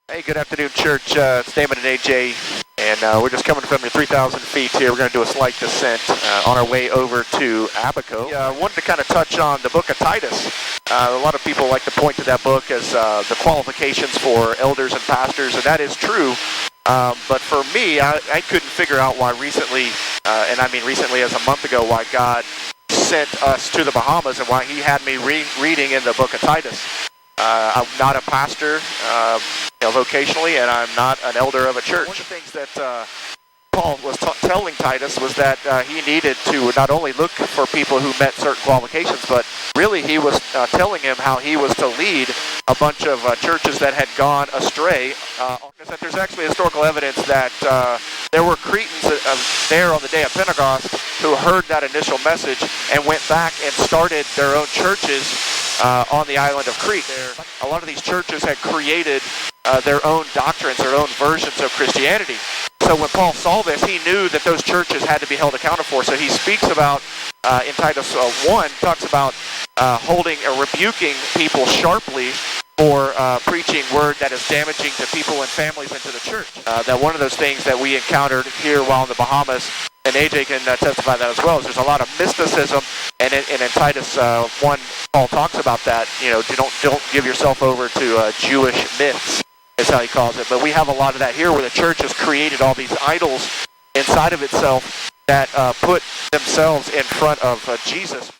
Hey, good afternoon, church. It's Damon and AJ, and we're just coming from your 3,000 feet here. We're going to do a slight descent on our way over to Abaco. I wanted to kind of touch on the book of Titus. A lot of people like to point to that book as the qualifications for elders and pastors, and that is true. But for me, I couldn't figure out why recently, and I mean recently as a month ago, why God sent us to the Bahamas and why he had me reading in the book of Titus. I'm not a pastor vocationally, and I'm not an elder of a church. One of the things that Paul was telling Titus was that he needed to not only look for people who met certain qualifications, but really he was telling him how he was to lead a bunch of churches that had gone astray. That there's actually historical evidence that there were Cretans there on the day of Pentecost who heard that initial message and went back and started their own churches on the island of Crete. A lot of these churches had created their own doctrines, their own versions of Christianity. So when Paul saw this, he knew that those churches had to be held accountable for. So he speaks about, in Titus 1, talks about holding or rebuking people sharply for preaching word that is damaging to people and families and to the church. That one of those things that we encountered here while in the Bahamas, and AJ can testify that as well, is there's a lot of mysticism, and in Titus 1, Paul talks about that. You know, don't give yourself over to Jewish myths, is how he calls it. But we have a lot of that here, where the church has created all these idols inside of itself that put themselves in front of Jesus.